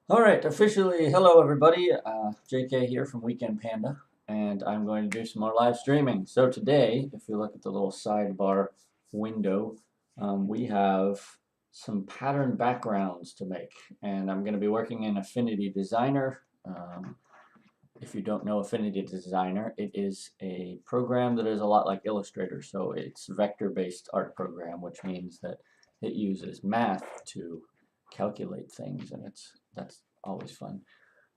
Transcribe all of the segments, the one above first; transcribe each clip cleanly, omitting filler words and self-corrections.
All right, officially, hello everybody. JK here from Weekend Panda, and I'm going to do some more live streaming. So today, if you look at the little sidebar window, we have some pattern backgrounds to make, and I'm going to be working in Affinity Designer. If you don't know Affinity Designer, it is a program that is a lot like Illustrator. So it's vector-based art program, which means that it uses math to calculate things, and that's always fun.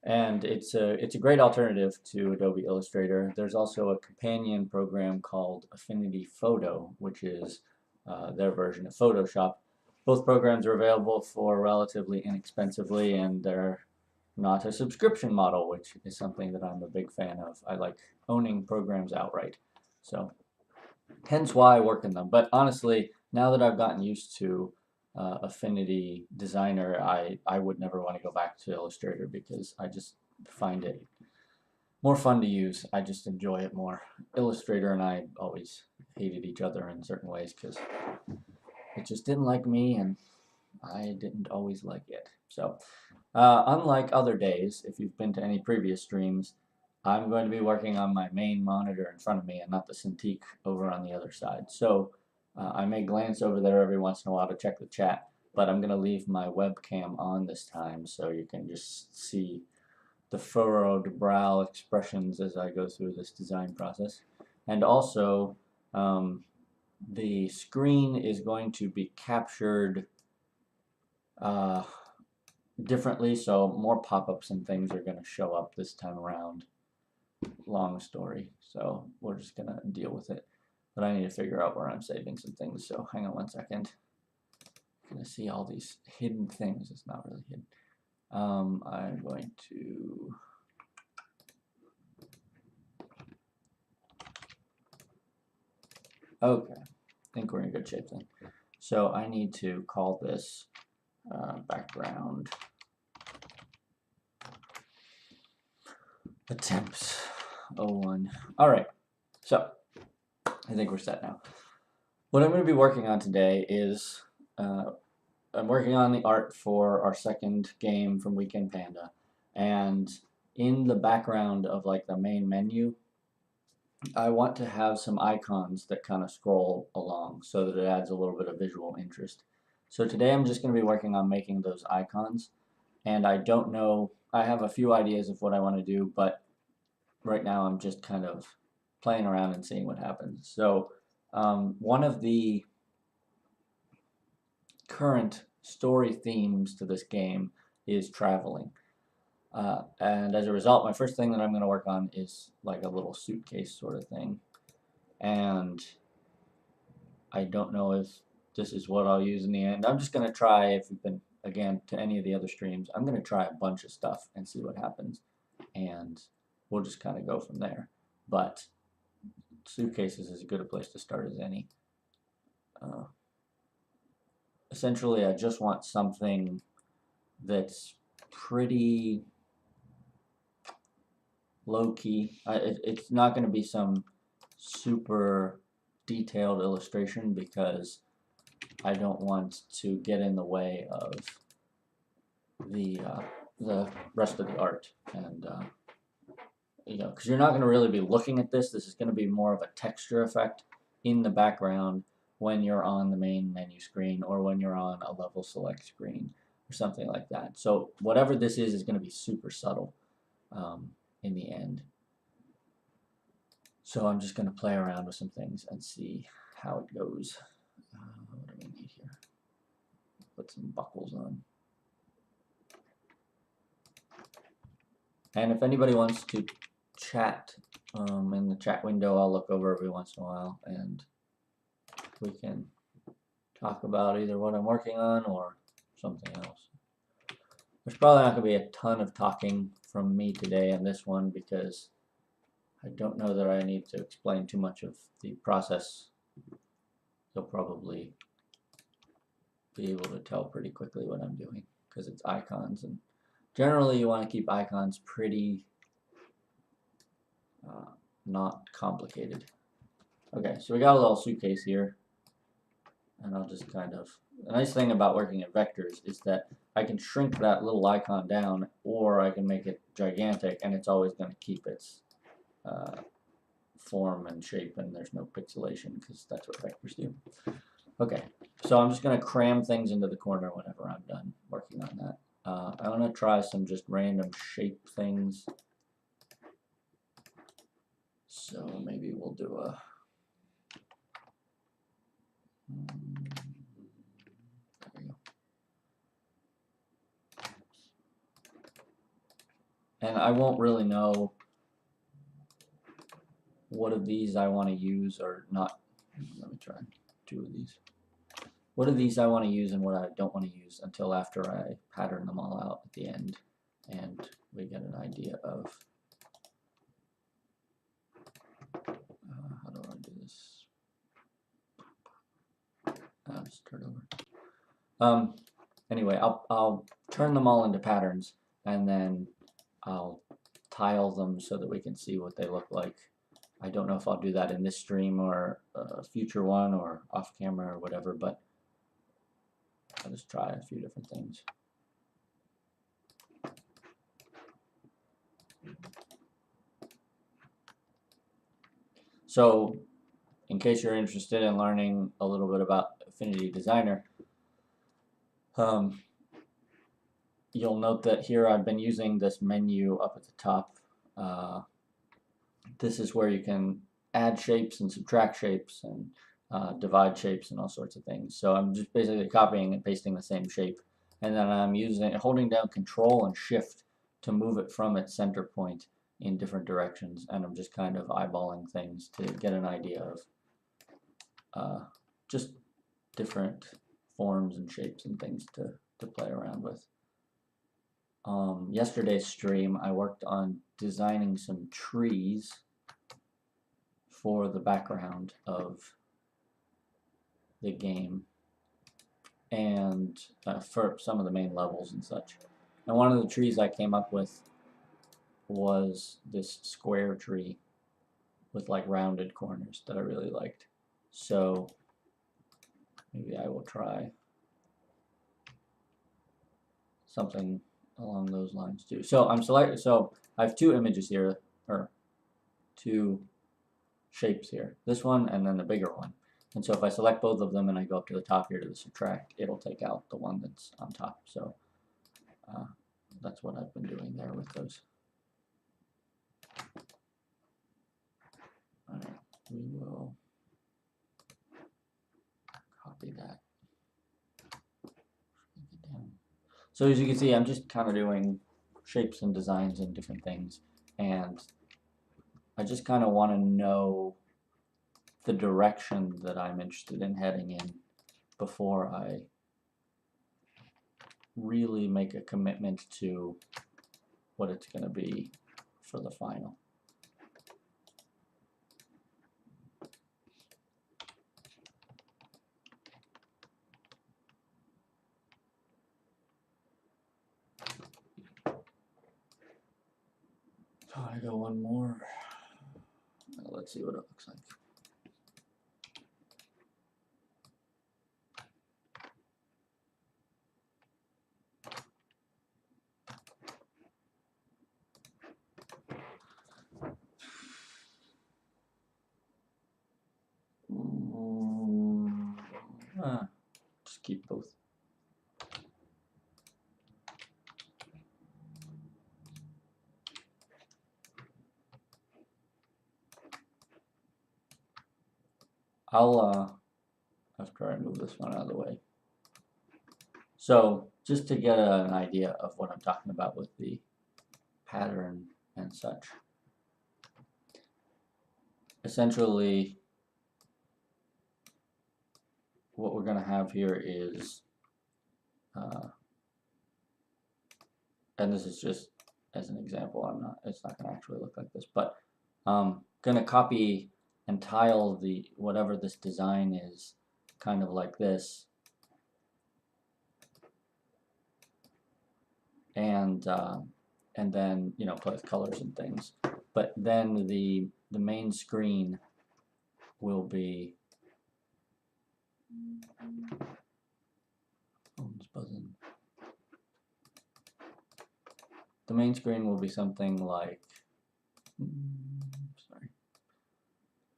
And it's a great alternative to Adobe Illustrator. There's also a companion program called Affinity Photo, which is their version of Photoshop. Both programs are available for relatively inexpensively, and they're not a subscription model, which is something that I'm a big fan of. I like owning programs outright. So hence why I work in them. But honestly, now that I've gotten used to Affinity Designer, I would never want to go back to Illustrator because I just find it more fun to use. I just enjoy it more. Illustrator and I always hated each other in certain ways because it just didn't like me and I didn't always like it. So, unlike other days, if you've been to any previous streams, I'm going to be working on my main monitor in front of me and not the Cintiq over on the other side. So, I may glance over there every once in a while to check the chat, but I'm going to leave my webcam on this time so you can just see the furrowed brow expressions as I go through this design process. And also, um, the screen is going to be captured uh, differently, so more pop-ups and things are going to show up this time around. Long story, so we're just going to deal with it. But I need to figure out where I'm saving some things, so hang on one second. I'm going to see all these hidden things. It's not really hidden. I'm going to... Okay, I think we're in good shape then. So I need to call this background attempts 01. All right, so I think we're set now. What I'm going to be working on today is I'm working on the art for our second game from Weekend Panda, and in the background of like the main menu, I want to have some icons that kind of scroll along so that it adds a little bit of visual interest. So today I'm just going to be working on making those icons, and I don't know, I have a few ideas of what I want to do, but right now I'm just kind of playing around and seeing what happens. So one of the current story themes to this game is traveling. And as a result, my first thing that I'm going to work on is like a little suitcase sort of thing. And I don't know if this is what I'll use in the end. I'm just going to try, if you've been, again, to any of the other streams, I'm going to try a bunch of stuff and see what happens. And we'll just kind of go from there. But suitcases is as good a place to start as any. Essentially, I just want something that's pretty low key. It's not going to be some super detailed illustration because I don't want to get in the way of the rest of the art. And you know, because you're not going to really be looking at this. This is going to be more of a texture effect in the background when you're on the main menu screen or when you're on a level select screen or something like that. So whatever this is going to be super subtle in the end. So I'm just going to play around with some things and see how it goes. What do we need here? Put some buckles on. And if anybody wants to chat in the chat window, I'll look over every once in a while and we can talk about either what I'm working on or something else. There's probably not going to be a ton of talking from me today in this one because I don't know that I need to explain too much of the process. You'll probably be able to tell pretty quickly what I'm doing because it's icons, and generally you want to keep icons pretty not complicated. Okay, so we got a little suitcase here. And I'll just kind of, the nice thing about working in vectors is that I can shrink that little icon down, or I can make it gigantic, and it's always going to keep its form and shape, and there's no pixelation, because that's what vectors do. Okay, so I'm just going to cram things into the corner whenever I'm done working on that. I want to try some just random shape things. So maybe we'll do a... there we go. And I won't really know what of these I want to use or not. Let me try 2 of these. What of these I want to use and what I don't want to use until after I pattern them all out at the end and we get an idea of how do I do this? I'll just start over. Anyway, I'll turn them all into patterns and then I'll tile them so that we can see what they look like. I don't know if I'll do that in this stream or a future one or off camera or whatever, but I'll just try a few different things. So, in case you're interested in learning a little bit about Affinity Designer, you'll note that here I've been using this menu up at the top. This is where you can add shapes and subtract shapes and divide shapes and all sorts of things. So I'm just basically copying and pasting the same shape, and then I'm holding down Control and Shift to move it from its center point in different directions, and I'm just kind of eyeballing things to get an idea of just different forms and shapes and things to play around with. Yesterday's stream I worked on designing some trees for the background of the game and for some of the main levels and such. And one of the trees I came up with was this square tree with like rounded corners that I really liked. So maybe I will try something along those lines too. So I have 2 images here, or 2 shapes here. This one and then the bigger one. And so if I select both of them and I go up to the top here to the subtract, it'll take out the one that's on top. So that's what I've been doing there with those. All right, we will copy that. So as you can see, I'm just kind of doing shapes and designs and different things, and I just kind of want to know the direction that I'm interested in heading in before I really make a commitment to what it's going to be for the final. So I go one more. Let's see what it looks like. Just keep both. I'll try and move this one out of the way. So just to get an idea of what I'm talking about with the pattern and such. Essentially, what we're going to have here is, and this is just as an example, it's not going to actually look like this, but I'm going to copy and tile whatever this design is kind of like this, and then play with colors and things. But then the main screen will be Phone's buzzing. The main screen will be something like, sorry,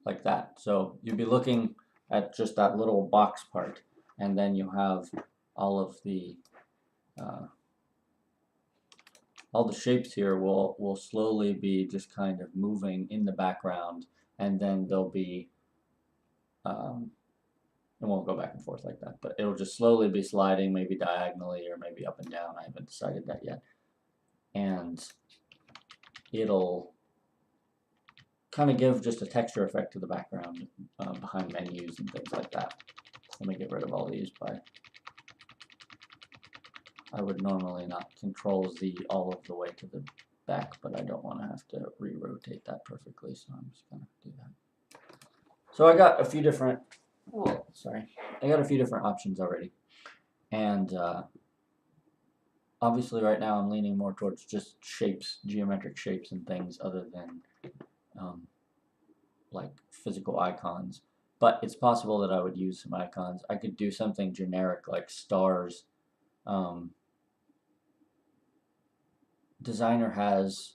like that. So you'll be looking at just that little box part, and then you have all of the all the shapes here will slowly be just kind of moving in the background, and then they'll be it won't go back and forth like that, but it'll just slowly be sliding, maybe diagonally or maybe up and down. I haven't decided that yet. And it'll kind of give just a texture effect to the background behind menus and things like that. Let me get rid of all these by, I would normally not control Z all of the way to the back, but I don't want to have to re-rotate that perfectly, so I'm just going to do that. So I got a few different, I got a few different options already. And obviously right now I'm leaning more towards just shapes, geometric shapes and things other than like physical icons. But it's possible that I would use some icons. I could do something generic like stars. Designer has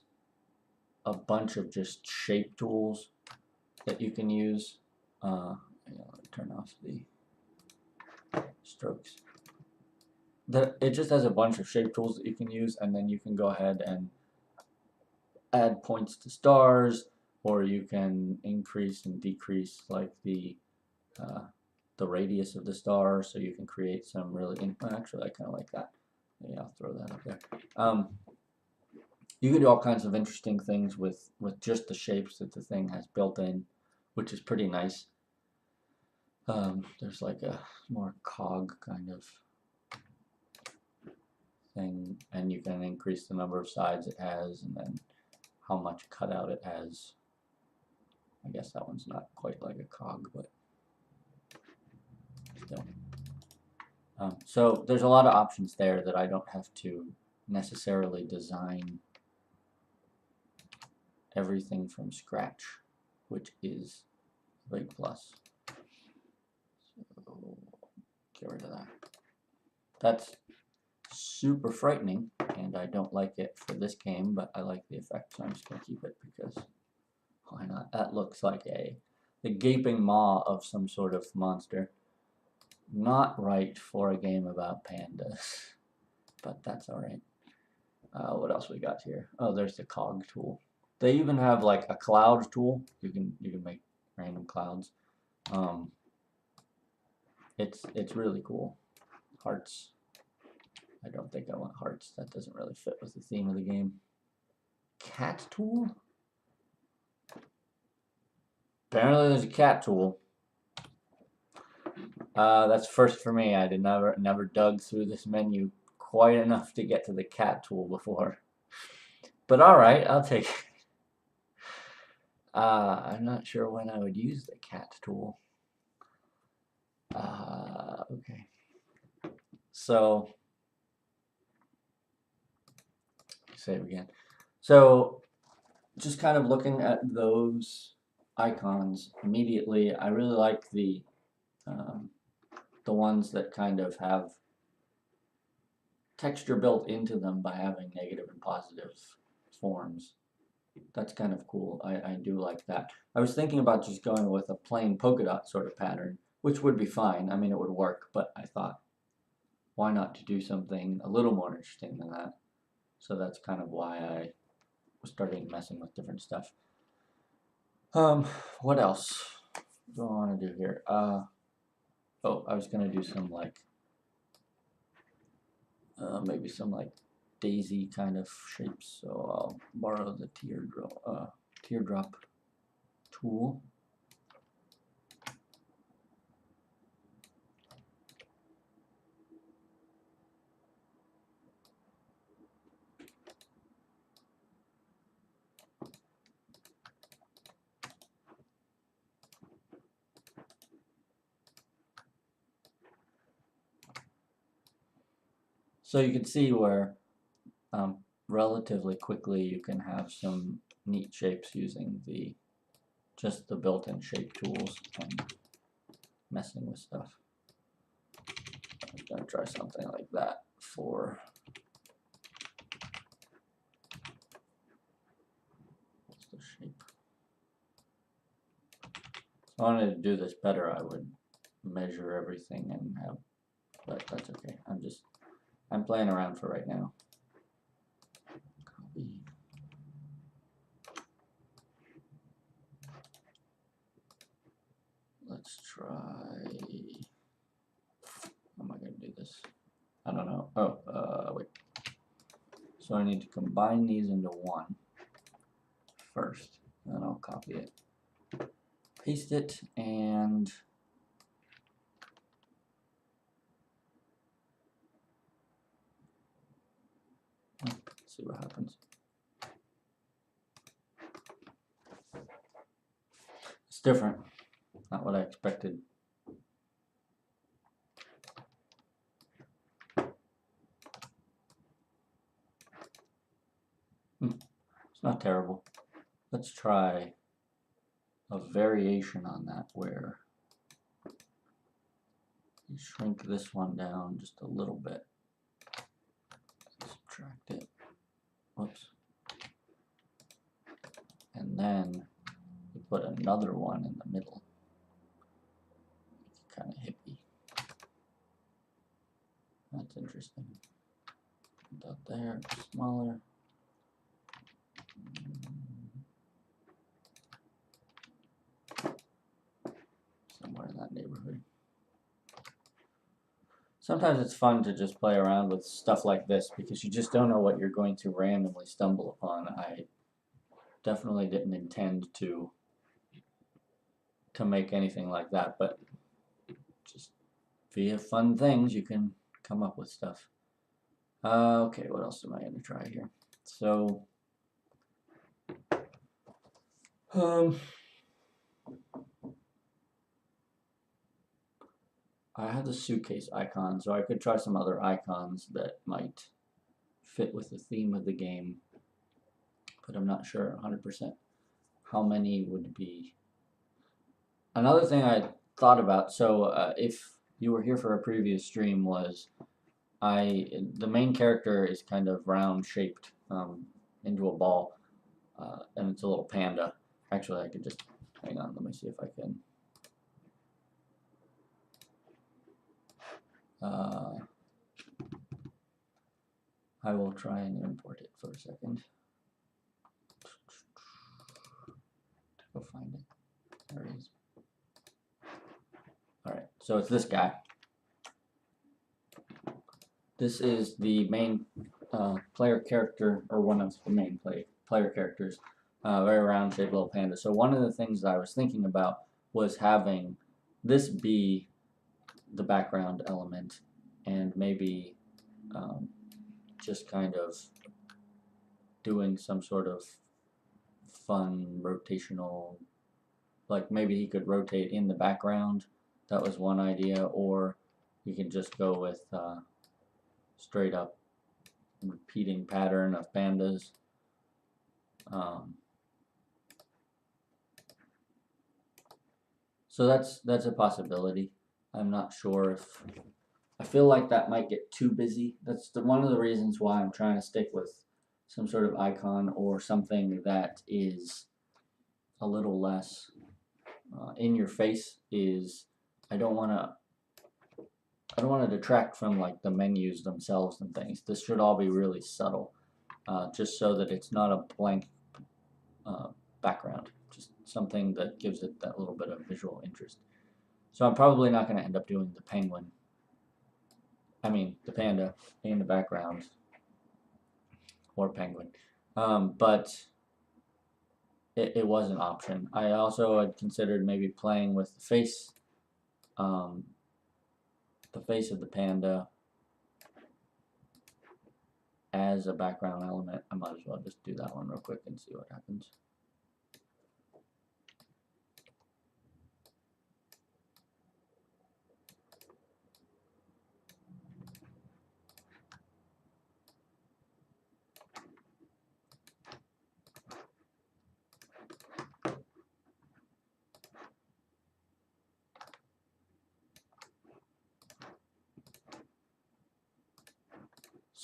a bunch of just shape tools that you can use. Let me turn off the strokes. It just has a bunch of shape tools that you can use, and then you can go ahead and add points to stars, or you can increase and decrease like the radius of the star, so you can create some really, actually I kind of like that. Maybe I'll throw that up there. You can do all kinds of interesting things with just the shapes that the thing has built in, which is pretty nice. There's like a more cog kind of thing, and you can increase the number of sides it has and then how much cutout it has. I guess that one's not quite like a cog, but still. So there's a lot of options there that I don't have to necessarily design everything from scratch, which is a big plus. So get rid of that. That's super frightening, and I don't like it for this game, but I like the effect, so I'm just going to keep it because why not? That looks like the gaping maw of some sort of monster. Not right for a game about pandas, but that's alright. What else we got here? Oh, there's the cog tool. They even have like a cloud tool. You can make random clouds. It's really cool. Hearts. I don't think I want hearts. That doesn't really fit with the theme of the game. Cat tool? Apparently there's a cat tool. That's first for me. I never dug through this menu quite enough to get to the cat tool before. But alright, I'll take it. I'm not sure when I would use the cat tool. Okay. So, save again. So, just kind of looking at those icons immediately, I really like the ones that kind of have texture built into them by having negative and positive forms. That's kind of cool. I do like that. I was thinking about just going with a plain polka dot sort of pattern, which would be fine. I mean, it would work, but I thought, why not to do something a little more interesting than that? So that's kind of why I was starting messing with different stuff. What else do I want to do here? Oh, I was gonna do some like maybe some like daisy kind of shapes. So I'll borrow the teardrop tool. So you can see where relatively quickly you can have some neat shapes using just the built-in shape tools and messing with stuff. I'm going to try something like that for what's the shape. If I wanted to do this better, I would measure everything and have, but that's okay. I'm playing around for right now. Copy. Let's try. How am I going to do this? I don't know. Oh, wait. So I need to combine these into one first. Then I'll copy it, paste it, and let's see what happens. It's different. Not what I expected. It's not terrible. Let's try a variation on that where you shrink this one down just a little bit. Subtract it. Whoops. And then you put another one in the middle. Kind of hippie. That's interesting. Put that there, smaller. Somewhere in that neighborhood. Sometimes it's fun to just play around with stuff like this because you just don't know what you're going to randomly stumble upon. I definitely didn't intend to make anything like that, but just via fun things you can come up with stuff. Okay, what else am I going to try here? So, I have the suitcase icon, so I could try some other icons that might fit with the theme of the game, but I'm not sure 100% how many would be. Another thing I thought about, so if you were here for a previous stream, was the main character is kind of round shaped into a ball, and it's a little panda. Actually, I could just, hang on, let me see if I can. I will try and import it for a second. Go find it. There it is. Alright, so it's this guy. This is the main player character, or one of the main player characters. Very round shaped little panda. So one of the things that I was thinking about was having this be the background element, and maybe just kind of doing some sort of fun rotational, like maybe he could rotate in the background. That was one idea, or you can just go with straight up repeating pattern of pandas. So that's a possibility. I'm not sure if I feel like that might get too busy. That's one of the reasons why I'm trying to stick with some sort of icon or something that is a little less in your face. Is I don't want to detract from like the menus themselves and things. This should all be really subtle, just so that it's not a blank background. Just something that gives it that little bit of visual interest. So I'm probably not going to end up doing the penguin. I mean, the panda in the background, or penguin. But it was an option. I also had considered maybe playing with the face of the panda as a background element. I might as well just do that one real quick and see what happens.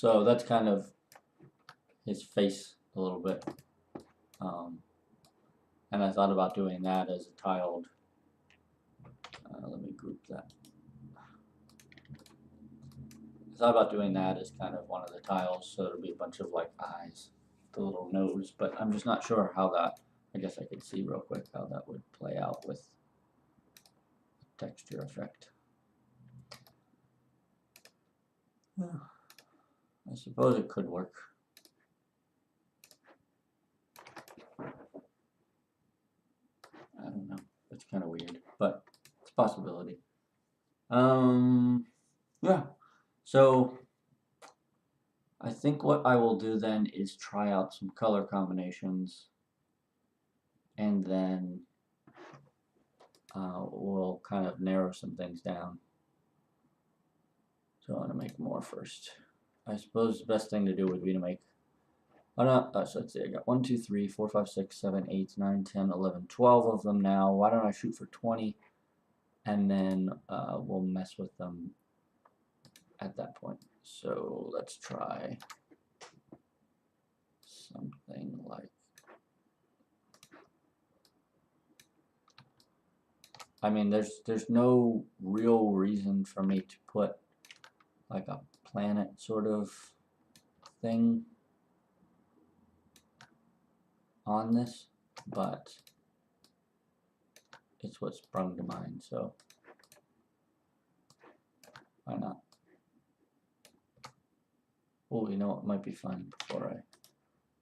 So that's kind of his face a little bit. And I thought about doing that as a tiled. Let me group that. I thought about doing that as kind of one of the tiles, so it'll be a bunch of like eyes, the little nose, but I'm just not sure how that, I guess I could see real quick how that would play out with texture effect. I suppose it could work. I don't know. It's kind of weird, but it's a possibility. Yeah. So I think what I will do then is try out some color combinations, and then we'll kind of narrow some things down. So I want to make more first. I suppose the best thing to do would be to make, so let's see, I got 1, 2, 3, 4, 5, 6, 7, 8, 9, 10, 11, 12 of them now. Why don't I shoot for 20, and then we'll mess with them at that point. So let's try something like, I mean, there's no real reason for me to put like a planet sort of thing on this, but it's what sprung to mind, so why not? Oh, you know what might be fun before I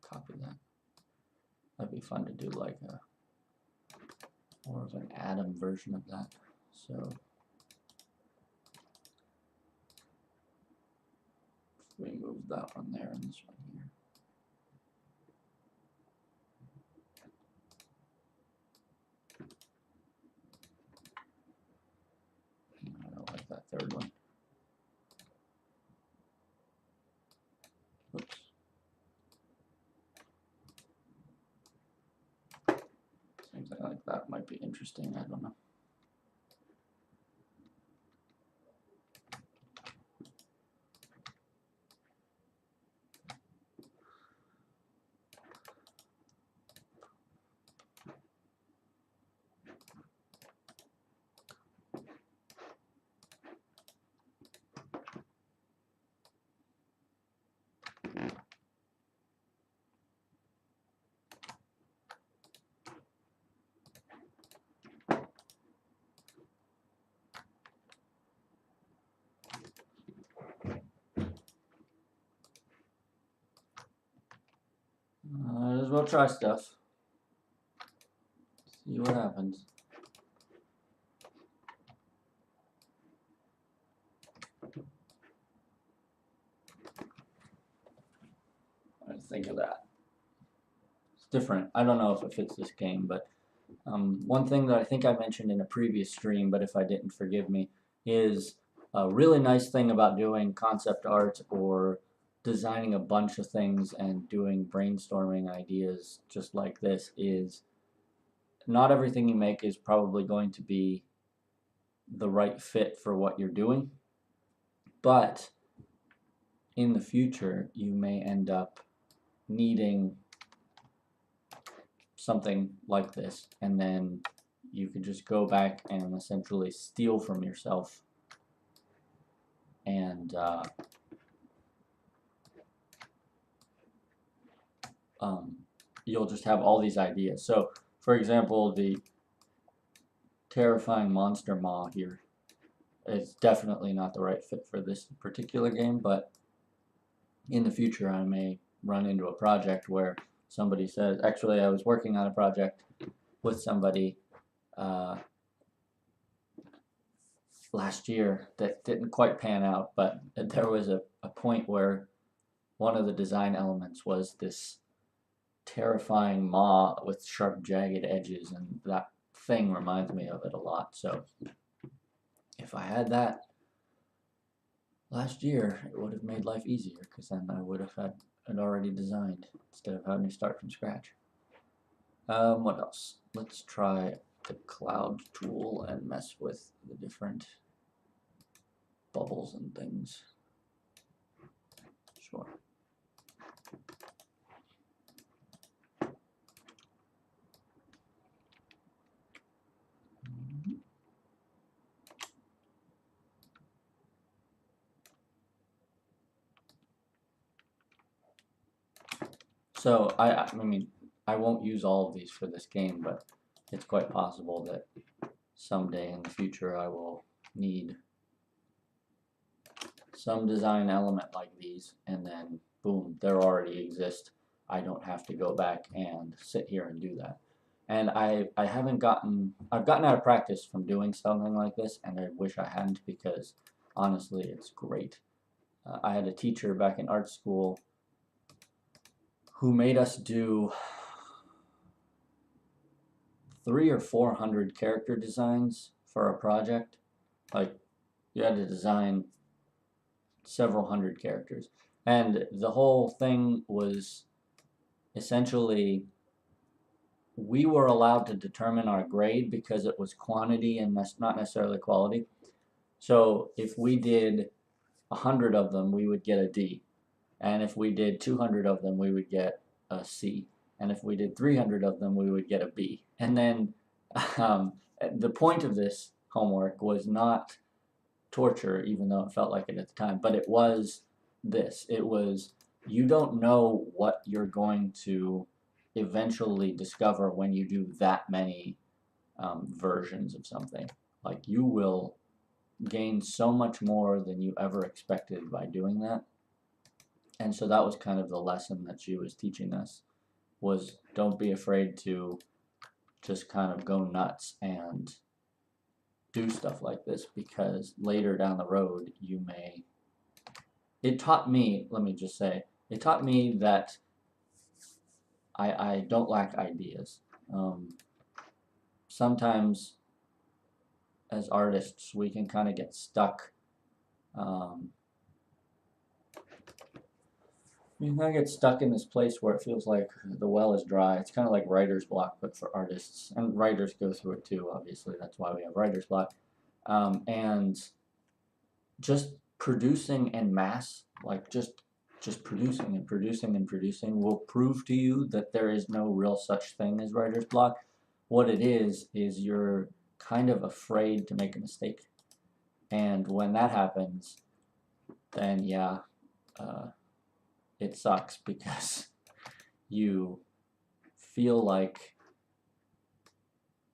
copy that? That'd be fun to do like a more of an atom version of that. So we move that one there and this one here. I don't like that third one. Oops. Something like that might be interesting, I don't know. Might as well try stuff. See what happens. What do you think of that? It's different. I don't know if it fits this game, but one thing that I think I mentioned in a previous stream, but if I didn't, forgive me, is a really nice thing about doing concept art or designing a bunch of things and doing brainstorming ideas just like this is not everything you make is probably going to be the right fit for what you're doing, but in the future you may end up needing something like this, and then you could just go back and essentially steal from yourself, and you'll just have all these ideas. So for example, the terrifying monster maw here is definitely not the right fit for this particular game, but in the future I may run into a project where somebody says, actually I was working on a project with somebody last year that didn't quite pan out, but there was a point where one of the design elements was this terrifying maw with sharp jagged edges, and that thing reminds me of it a lot. So if I had that last year, it would have made life easier, because then I would have had it already designed instead of having to start from scratch. What else? Let's try the cloud tool and mess with the different bubbles and things. Sure. So I mean, I won't use all of these for this game, but it's quite possible that someday in the future I will need some design element like these, and then boom, they already exist. I don't have to go back and sit here and do that. And I haven't I've gotten out of practice from doing something like this, and I wish I hadn't, because honestly it's great. I had a teacher back in art school who made us do 300 or 400 character designs for a project. Like, you had to design several hundred characters, and the whole thing was essentially we were allowed to determine our grade because it was quantity and not necessarily quality. So if we did 100 of them, we would get a D, and if we did 200 of them, we would get a C, and if we did 300 of them, we would get a B. And then um, the point of this homework was not torture, even though it felt like it at the time, but it was this. It was, you don't know what you're going to eventually discover when you do that many versions of something. Like, you will gain so much more than you ever expected by doing that. And so that was kind of the lesson that she was teaching us, was don't be afraid to just kind of go nuts and do stuff like this, because later down the road you may. It taught me, let me just say, it taught me that I don't lack ideas. Sometimes as artists we can kind of get stuck. You kind of get stuck in this place where it feels like the well is dry. It's kind of like writer's block, but for artists. And writers go through it too, obviously. That's why we have writer's block. And just producing en masse, like just producing and producing and producing, will prove to you that there is no real such thing as writer's block. What it is you're kind of afraid to make a mistake. And when that happens, then yeah, it sucks, because you feel like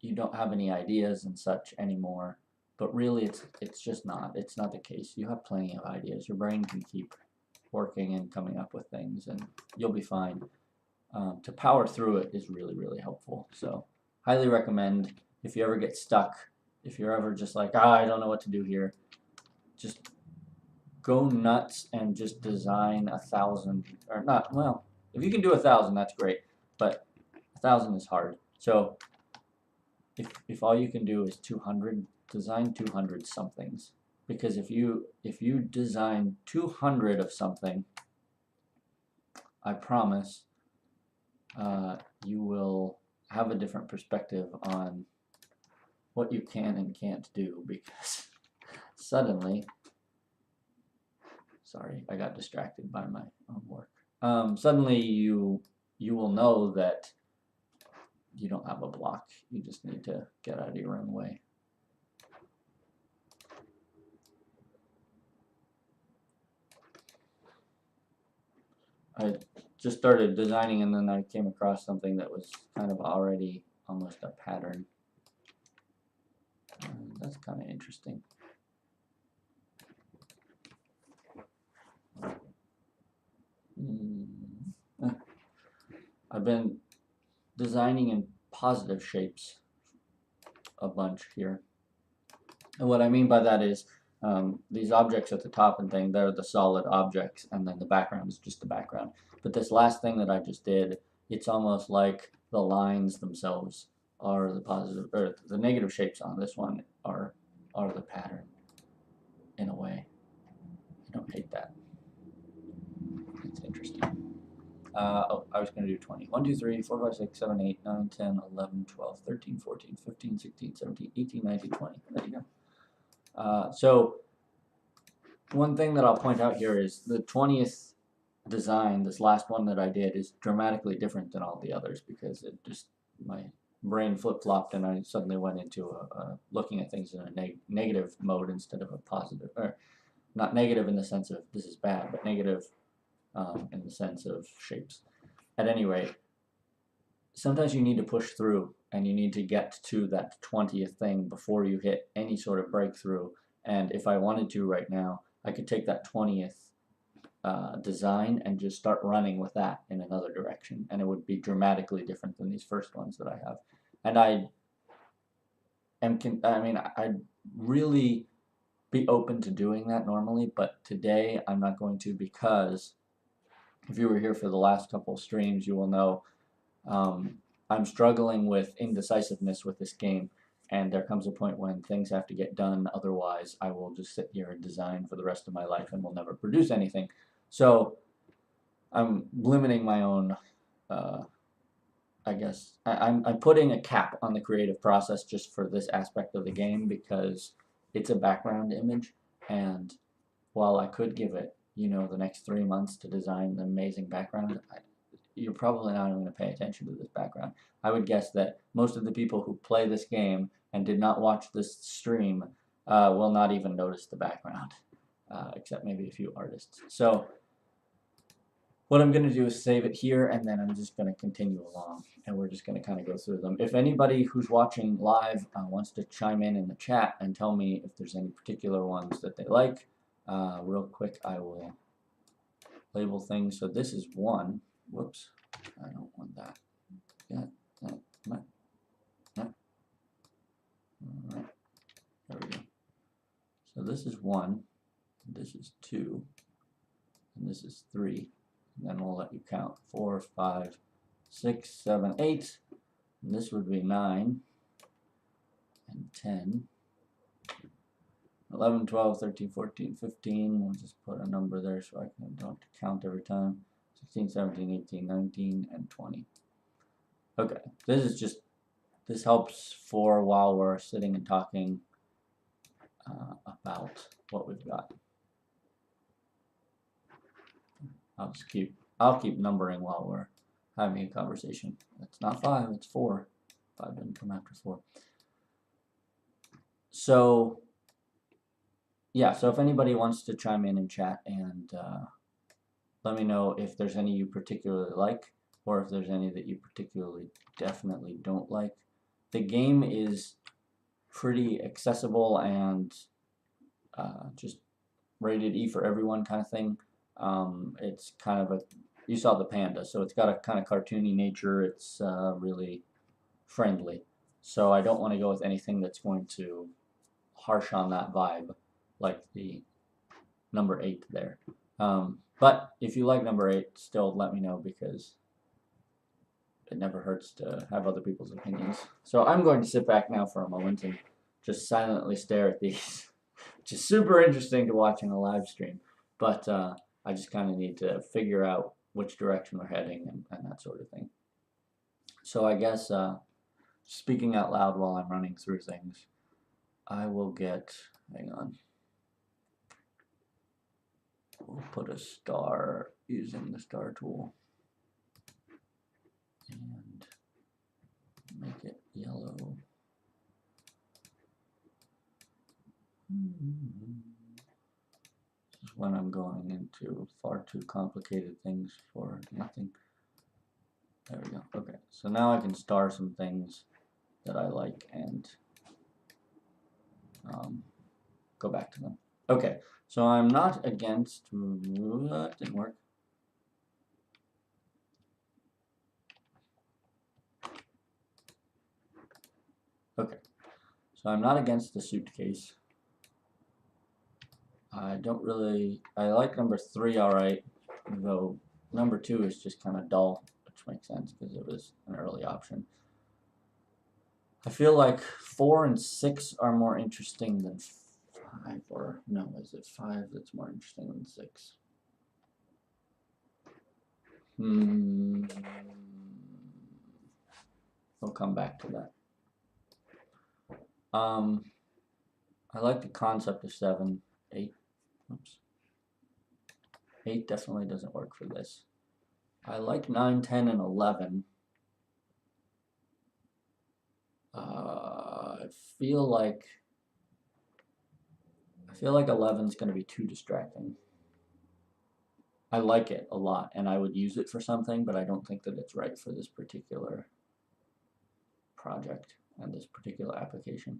you don't have any ideas and such anymore. But really it's just not. It's not the case. You have plenty of ideas. Your brain can keep working and coming up with things, and you'll be fine. To power through it is really, really helpful. So highly recommend, if you ever get stuck, if you're ever just like, I don't know what to do here, just go nuts and just design 1,000, or not, well, if you can do 1,000, that's great, but 1,000 is hard. So if all you can do is 200, design 200 somethings, because if you design 200 of something, I promise you will have a different perspective on what you can and can't do, because suddenly, sorry, I got distracted by my own work. Suddenly you will know that you don't have a block. You just need to get out of your own way. I just started designing, and then I came across something that was kind of already almost a pattern. That's kind of interesting. I've been designing in positive shapes a bunch here. And what I mean by that is these objects at the top and thing, they're the solid objects, and then the background is just the background. But this last thing that I just did, it's almost like the lines themselves are the positive, or the negative shapes on this one are the pattern, in a way. I don't hate that. It's interesting. Oh, I was going to do 20. 1, 2, 3, 4, 5, 6, 7, 8, 9, 10, 11, 12, 13, 14, 15, 16, 17, 18, 19, 20. There you go. So one thing that I'll point out here is the 20th design, this last one that I did, is dramatically different than all the others because it just, my brain flip-flopped and I suddenly went into looking at things in a negative mode instead of a positive, or not negative in the sense of this is bad, but negative in the sense of shapes. At any rate, sometimes you need to push through and you need to get to that 20th thing before you hit any sort of breakthrough. And if I wanted to right now, I could take that 20th design and just start running with that in another direction, and it would be dramatically different than these first ones that I have. And I'd really be open to doing that normally, but today I'm not going to, because if you were here for the last couple streams, you will know I'm struggling with indecisiveness with this game, and there comes a point when things have to get done, otherwise I will just sit here and design for the rest of my life and will never produce anything. So I'm limiting my own, I guess, I'm putting a cap on the creative process just for this aspect of the game because it's a background image, and while I could give it, the next 3 months to design an amazing background, you're probably not even going to pay attention to this background. I would guess that most of the people who play this game and did not watch this stream will not even notice the background, except maybe a few artists. So what I'm going to do is save it here, and then I'm just going to continue along, and we're just going to kind of go through them. If anybody who's watching live wants to chime in the chat and tell me if there's any particular ones that they like, real quick, I will label things. So this is one. Whoops, I don't want that. Yeah, that, no, no. All right, there we go. So this is 1, this is 2, and this is 3. And then we'll let you count 4, 5, 6, 7, 8. And this would be 9 and 10. 11, 12, 13, 14, 15. We'll just put a number there so I don't have to count every time. 16, 17, 18, 19, and 20. Okay, this helps for while we're sitting and talking about what we've got. I'll keep numbering while we're having a conversation. It's not 5, it's 4. 5 didn't come after 4. So yeah, so if anybody wants to chime in chat and let me know if there's any you particularly like, or if there's any that you particularly definitely don't like. The game is pretty accessible and just rated E for everyone kind of thing. It's kind of you saw the panda, so it's got a kind of cartoony nature. It's really friendly. So I don't want to go with anything that's going to harsh on that vibe, like the number 8 there. But if you like number 8, still let me know, because it never hurts to have other people's opinions. So I'm going to sit back now for a moment and just silently stare at these, which is super interesting to watch in a live stream. But I just kind of need to figure out which direction we're heading and that sort of thing. So I guess speaking out loud while I'm running through things, I will get, hang on, we'll put a star using the star tool and make it yellow. This is when I'm going into far too complicated things for nothing. There we go. Okay, so now I can star some things that I like and go back to them. Okay, so I'm not against, that didn't work. Okay, so I'm not against the suitcase. I like number 3 alright, though number 2 is just kind of dull, which makes sense because it was an early option. I feel like 4 and 6 are more interesting than 5, or no, is it 5 that's more interesting than 6? We'll come back to that. I like the concept of 7, 8. Oops. 8 definitely doesn't work for this. I like 9, 10, and 11. I feel like 11 is going to be too distracting. I like it a lot, and I would use it for something, but I don't think that it's right for this particular project and this particular application.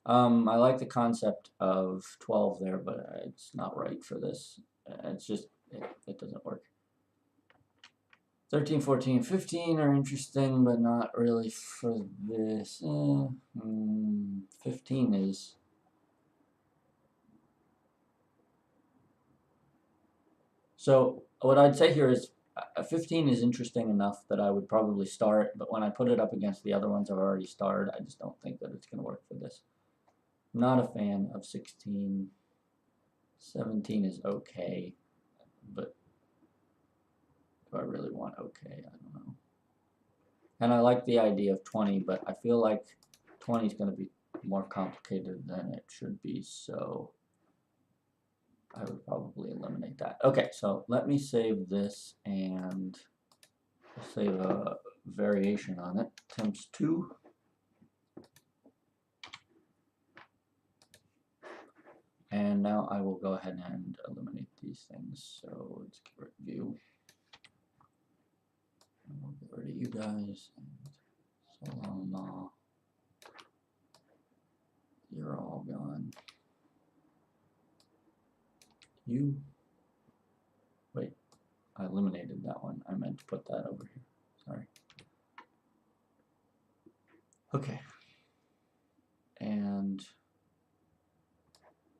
I like the concept of 12 there, but it's not right for this. It's just, it doesn't work. 13, 14, 15 are interesting, but not really for this. 15 is. So what I'd say here is 15 is interesting enough that I would probably start, but when I put it up against the other ones I've already starred, I just don't think that it's going to work for this. Not a fan of 16. 17 is okay, but do I really want okay? I don't know. And I like the idea of 20, but I feel like 20 is going to be more complicated than it should be, so I would probably eliminate that. Okay, so let me save this and save a variation on it. Temps 2. And now I will go ahead and eliminate these things. So let's get rid of view. And we'll get rid of you guys. And so long, you're all gone. You. Wait, I eliminated that one. I meant to put that over here. Sorry. Okay. And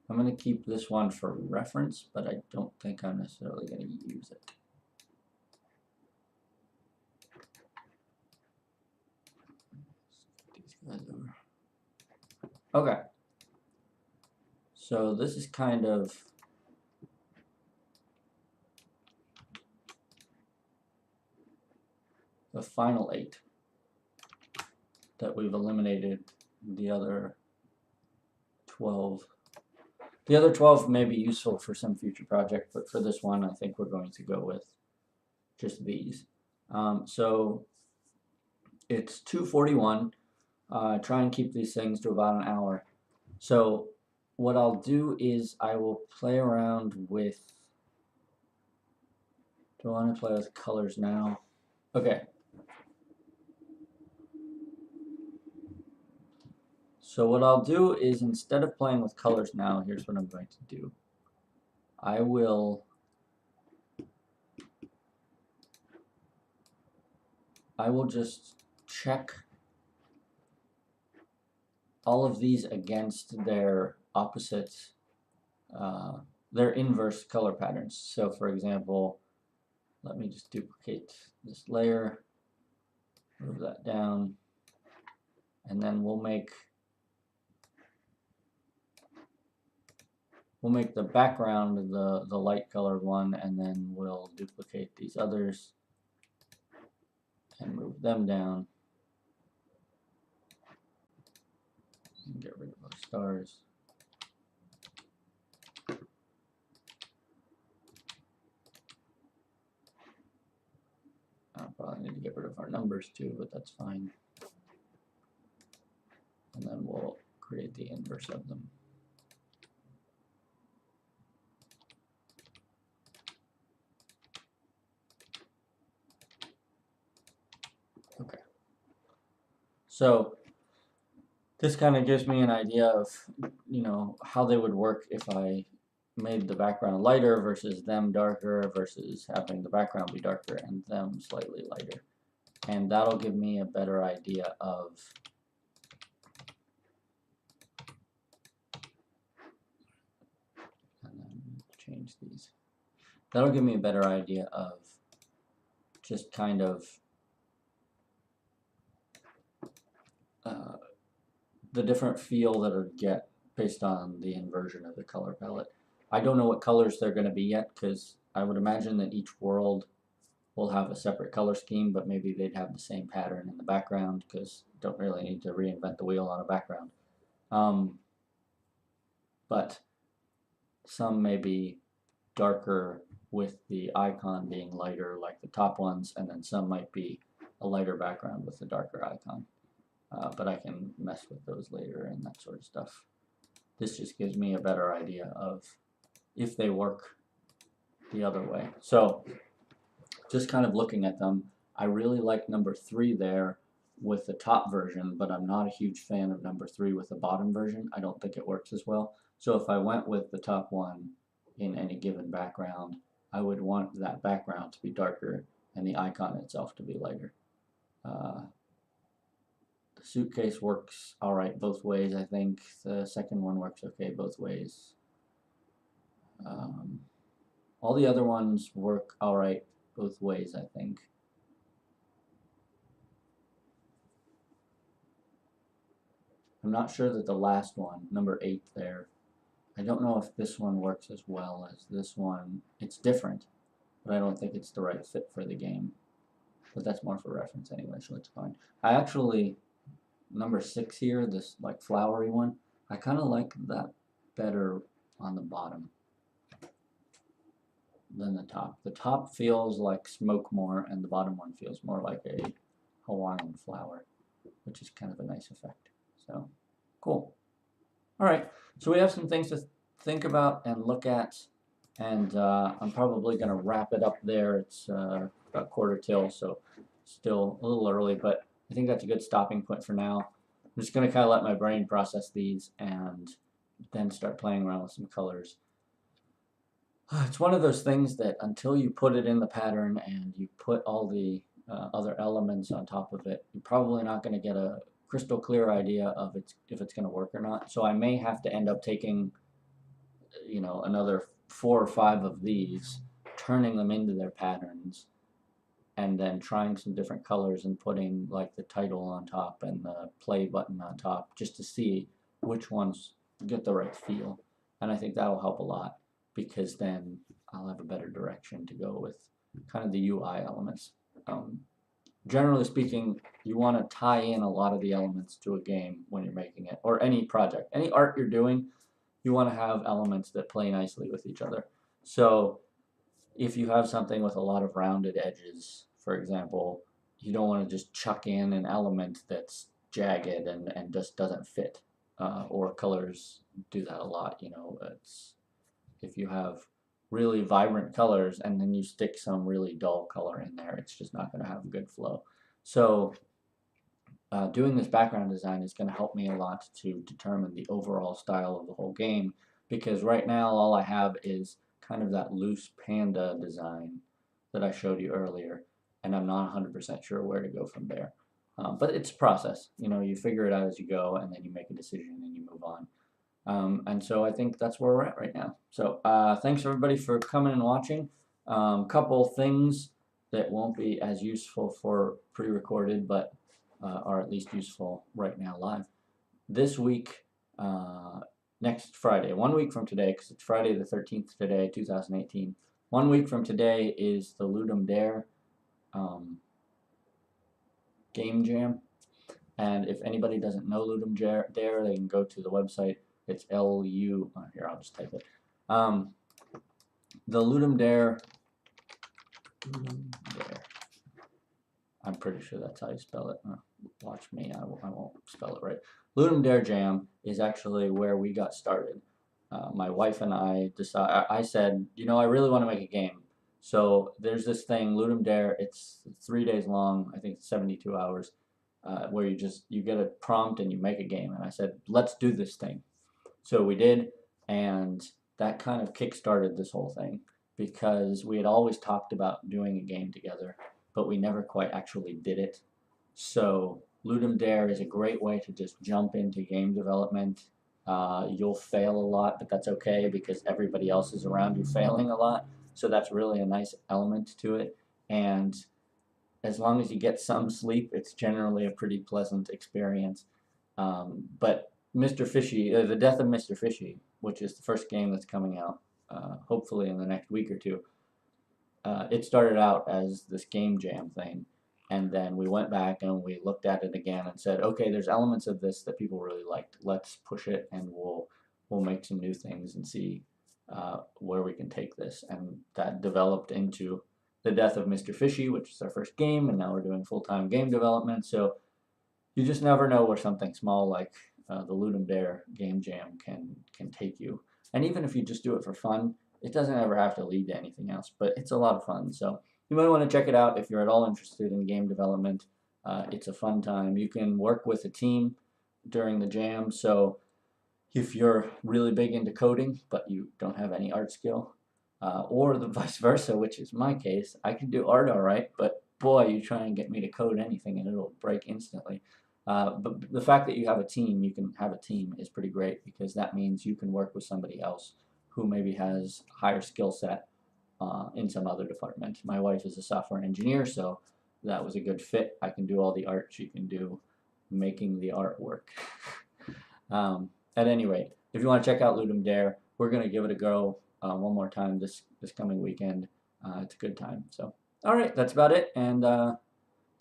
I'm going to keep this one for reference, but I don't think I'm necessarily going to use it. These guys over. Okay. So this is kind of the final 8 that we've eliminated the other 12. The other 12 may be useful for some future project, but for this one I think we're going to go with just these. So it's 2:41. Try and keep these things to about an hour. So what I'll do is I will play around with, do I want to play with colors now? Okay. So what I'll do is, instead of playing with colors now, here's what I'm going to do. I will just check all of these against their opposites, their inverse color patterns. So for example, let me just duplicate this layer, move that down, and then we'll make the background the light colored one, and then we'll duplicate these others and move them down and get rid of those stars. I'll probably need to get rid of our numbers too, but that's fine. And then we'll create the inverse of them. Okay. So this kind of gives me an idea of, how they would work if I made the background lighter versus them darker versus having the background be darker and them slightly lighter. And that'll give me a better idea of change these. That'll give me a better idea of just kind of the different feel that it'll get based on the inversion of the color palette. I don't know what colors they're going to be yet, because I would imagine that each world will have a separate color scheme, but maybe they'd have the same pattern in the background, because you don't really need to reinvent the wheel on a background. But some may be darker with the icon being lighter like the top ones, and then some might be a lighter background with a darker icon. But I can mess with those later and that sort of stuff. This just gives me a better idea of if they work the other way. So just kind of looking at them, I really like number 3 there with the top version, but I'm not a huge fan of number 3 with the bottom version. I don't think it works as well. So if I went with the top one in any given background, I would want that background to be darker and the icon itself to be lighter. The suitcase works alright both ways, I think. The second one works okay both ways. All the other ones work alright both ways, I think. I'm not sure that the last one, number 8 there, I don't know if this one works as well as this one. It's different, but I don't think it's the right fit for the game. But that's more for reference anyway, so it's fine. I actually, number 6 here, this like flowery one, I kind of like that better on the bottom than the top. The top feels like smoke more, and the bottom one feels more like a Hawaiian flower, which is kind of a nice effect. So, cool. All right, so we have some things to think about and look at, and I'm probably going to wrap it up there. It's about quarter till, so still a little early, but I think that's a good stopping point for now. I'm just going to kind of let my brain process these and then start playing around with some colors. It's one of those things that until you put it in the pattern and you put all the other elements on top of it, you're probably not going to get a crystal clear idea of if it's going to work or not. So I may have to end up taking, you know, another 4 or 5 of these, turning them into their patterns, and then trying some different colors and putting like the title on top and the play button on top just to see which ones get the right feel. And I think that'll help a lot, because then I'll have a better direction to go with kind of the UI elements. Generally speaking, you want to tie in a lot of the elements to a game when you're making it, or any project. Any art you're doing, you want to have elements that play nicely with each other. So if you have something with a lot of rounded edges, for example, you don't want to just chuck in an element that's jagged and just doesn't fit. Or colors do that a lot, you know. If you have really vibrant colors and then you stick some really dull color in there, it's just not going to have a good flow. So doing this background design is going to help me a lot to determine the overall style of the whole game, because right now all I have is kind of that loose panda design that I showed you earlier, and I'm not 100% sure where to go from there. But it's a process. You know, you figure it out as you go, and then you make a decision and you move on. And so I think that's where we're at right now. So thanks everybody for coming and watching. Couple things that won't be as useful for pre-recorded, but are at least useful right now live. This week, next Friday, 1 week from today, because it's Friday the 13th today, 2018. 1 week from today is the Ludum Dare game jam. And if anybody doesn't know Ludum Dare, they can go to the website. It's LU, here, I'll just type it. The Ludum Dare, I'm pretty sure that's how you spell it. Watch me, I won't spell it right. Ludum Dare Jam is actually where we got started. My wife and I said, you know, I really want to make a game. So there's this thing, Ludum Dare, it's 3 days long, I think it's 72 hours, where you get a prompt and you make a game. And I said, let's do this thing. So we did, and that kind of kick-started this whole thing, because we had always talked about doing a game together, but we never quite actually did it. So Ludum Dare is a great way to just jump into game development. You'll fail a lot, but that's okay, because everybody else is around you failing a lot. So that's really a nice element to it. And as long as you get some sleep, it's generally a pretty pleasant experience. But Mr. Fishy, The Death of Mr. Fishy, which is the first game that's coming out, hopefully in the next week or two, it started out as this game jam thing, and then we went back and we looked at it again and said, okay, there's elements of this that people really liked. Let's push it, and we'll make some new things and see where we can take this. And that developed into the Death of Mr. Fishy, which is our first game, and now we're doing full-time game development. So you just never know where something small like the Ludum Dare game jam can take you. And even if you just do it for fun, it doesn't ever have to lead to anything else. But it's a lot of fun. So you might want to check it out if you're at all interested in game development. It's a fun time. You can work with a team during the jam. So if you're really big into coding but you don't have any art skill, or the vice versa, which is my case, I can do art all right, but boy, you try and get me to code anything and it'll break instantly. But the fact that you have a team, you can have a team, is pretty great, because that means you can work with somebody else who maybe has a higher skill set in some other department. My wife is a software engineer, so that was a good fit. I can do all the art, she can do making the artwork. At any rate, if you want to check out Ludum Dare, we're going to give it a go one more time this coming weekend. It's a good time. So, all right, that's about it. And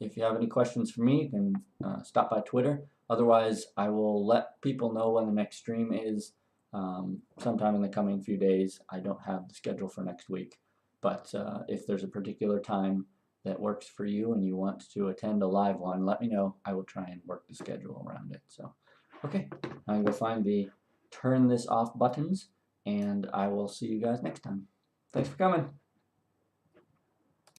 if you have any questions for me, you can stop by Twitter. Otherwise, I will let people know when the next stream is sometime in the coming few days. I don't have the schedule for next week, but if there's a particular time that works for you and you want to attend a live one, let me know. I will try and work the schedule around it. So, okay, I'm going to find the turn this off buttons, and I will see you guys next time. Thanks for coming.